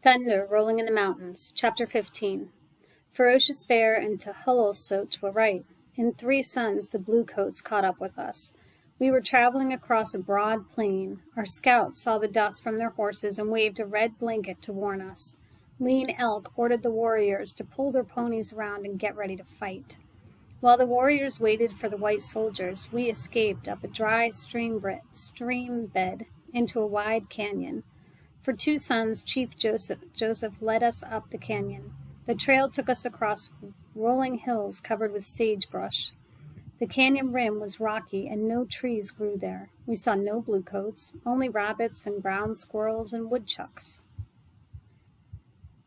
Thunder Rolling in the Mountains, Chapter 15. Ferocious Bear and Tehulosot were right. In 3 suns the bluecoats caught up with us. We were traveling across a broad plain. Our scouts saw the dust from their horses and waved a red blanket to warn us. Lean Elk ordered the warriors to pull their ponies around and get ready to fight. While the warriors waited for the white soldiers, we escaped up a dry stream bed into a wide canyon. For 2 suns, Chief Joseph led us up the canyon. The trail took us across rolling hills covered with sagebrush. The canyon rim was rocky and no trees grew there. We saw no bluecoats, only rabbits and ground squirrels and woodchucks.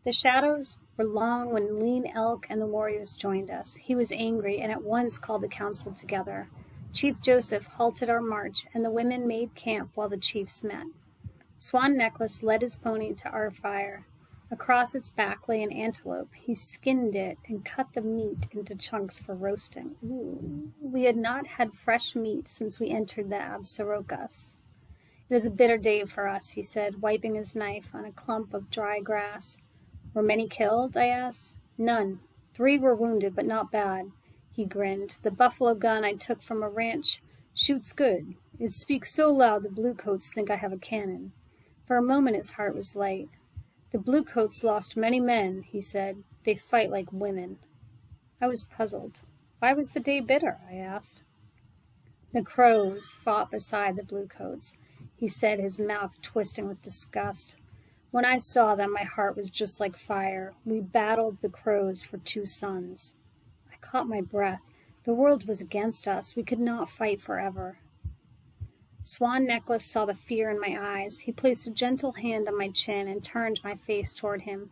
The shadows were long when Lean Elk and the warriors joined us. He was angry and at once called the council together. Chief Joseph halted our march, and the women made camp while the chiefs met. Swan Necklace led his pony to our fire. Across its back lay an antelope. He skinned it and cut the meat into chunks for roasting. Ooh. We had not had fresh meat since we entered the Absarokas. It is a bitter day for us, he said, wiping his knife on a clump of dry grass. Were many killed? I asked. None. 3 were wounded, but not bad. He grinned. The buffalo gun I took from a ranch shoots good. It speaks so loud the bluecoats think I have a cannon. For a moment his heart was light. The bluecoats lost many men, he said. They fight like women. I was puzzled. Why was the day bitter? I asked. The crows fought beside the bluecoats, he said, his mouth twisting with disgust. When I saw them, my heart was just like fire. We battled the crows for 2 suns. I caught my breath. The world was against us. We could not fight forever. Swan Necklace saw the fear in my eyes. He placed a gentle hand on my chin and turned my face toward him.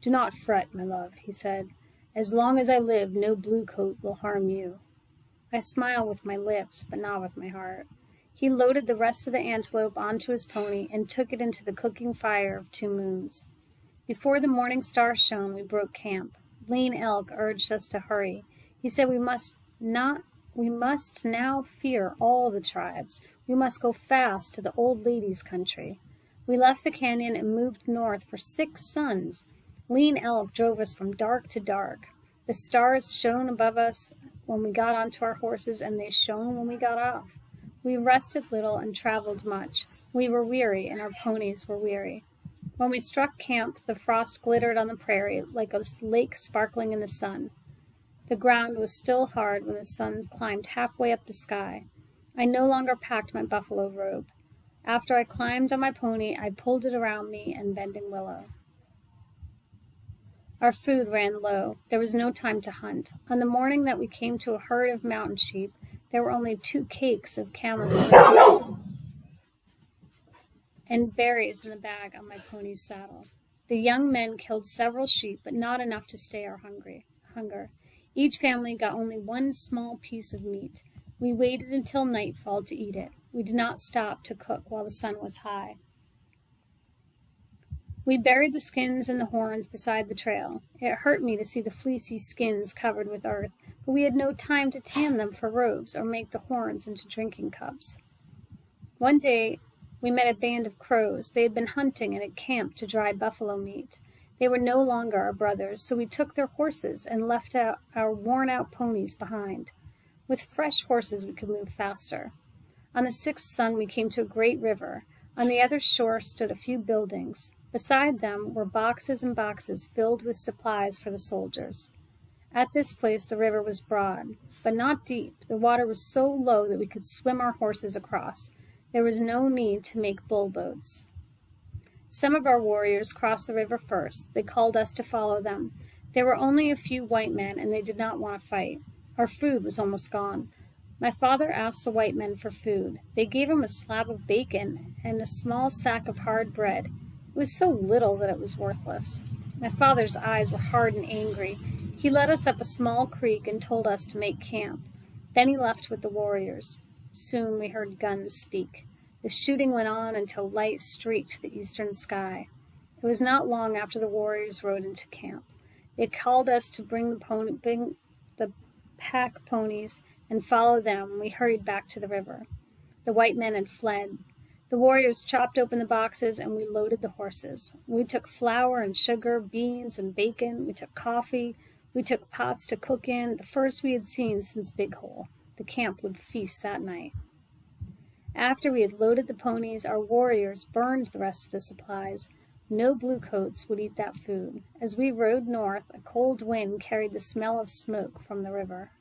Do not fret, my love, he said. As long as I live, no bluecoat will harm you. I smiled with my lips, but not with my heart. He loaded the rest of the antelope onto his pony and took it into the cooking fire of 2 moons. Before the morning star shone, we broke camp. Lean Elk urged us to hurry. He said we must now fear all the tribes. We must go fast to the old lady's country. We left the canyon and moved north for 6 suns. Lean Elk drove us from dark to dark. The stars shone above us when we got onto our horses, and they shone when we got off. We rested little and traveled much. We were weary, and our ponies were weary. When we struck camp, the frost glittered on the prairie like a lake sparkling in the sun. The ground was still hard when the sun climbed halfway up the sky. I no longer packed my buffalo robe. After I climbed on my pony, I pulled it around me and Bending Willow. Our food ran low. There was no time to hunt. On the morning that we came to a herd of mountain sheep, there were only 2 cakes of camel's roots and berries in the bag on my pony's saddle. The young men killed several sheep, but not enough to stay our hunger. Each family got only 1 small piece of meat. We waited until nightfall to eat it. We did not stop to cook while the sun was high. We buried the skins and the horns beside the trail. It hurt me to see the fleecy skins covered with earth, but we had no time to tan them for robes or make the horns into drinking cups. One day, we met a band of crows. They had been hunting and had camped to dry buffalo meat. They were no longer our brothers, so we took their horses and left our worn-out ponies behind. With fresh horses, we could move faster. On the 6th sun, we came to a great river. On the other shore stood a few buildings. Beside them were boxes and boxes filled with supplies for the soldiers. At this place, the river was broad, but not deep. The water was so low that we could swim our horses across. There was no need to make bull boats. Some of our warriors crossed the river first. They called us to follow them. There were only a few white men, and they did not want to fight. Our food was almost gone. My father asked the white men for food. They gave him a slab of bacon and a small sack of hard bread. It was so little that it was worthless. My father's eyes were hard and angry. He led us up a small creek and told us to make camp. Then he left with the warriors. Soon we heard guns speak. The shooting went on until light streaked the eastern sky. It was not long after the warriors rode into camp. They called us to bring the pack ponies and follow them. We hurried back to the river. The white men had fled. The warriors chopped open the boxes, and we loaded the horses. We took flour and sugar, beans and bacon. We took coffee. We took pots to cook in, the first we had seen since Big Hole. The camp would feast that night. After we had loaded the ponies, our warriors burned the rest of the supplies. No bluecoats would eat that food. As we rode north, a cold wind carried the smell of smoke from the river.